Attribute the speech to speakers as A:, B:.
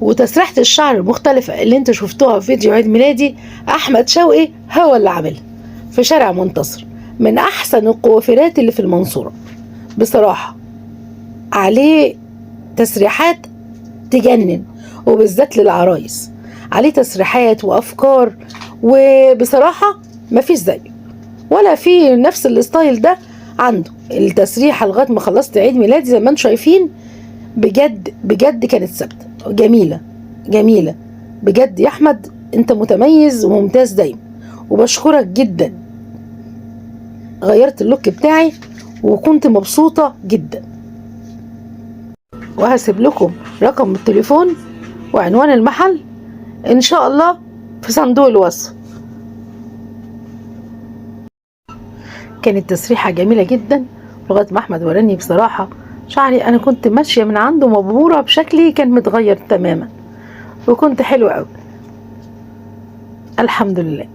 A: وتسريحة الشعر المختلفة اللي انتوا شفتوها في فيديو عيد ميلادي أحمد شوقي هو اللي عاملها في شارع منتصر، من أحسن القوافيرات اللي في المنصورة بصراحة. عليه تسريحات تجنن، وبالذات للعرايس عليه تسريحات وأفكار، وبصراحة مفيش زيه ولا في نفس الستايل ده عنده. التسريحة لغاية ما خلصت عيد ميلادي زي ما انتم شايفين بجد بجد كانت ثابتة جميلة جميلة بجد. يا أحمد انت متميز وممتاز دايما، وبشكرك جدا. غيرت اللوك بتاعي وكنت مبسوطة جدا، وهسيب لكم رقم التليفون وعنوان المحل ان شاء الله في صندوق الوصف. كانت تسريحة جميلة جدا لغاية ما احمد وراني بصراحة شعري، انا كنت ماشية من عنده مبهورة بشكلي، كان متغير تماما وكنت حلوة قوي الحمد لله.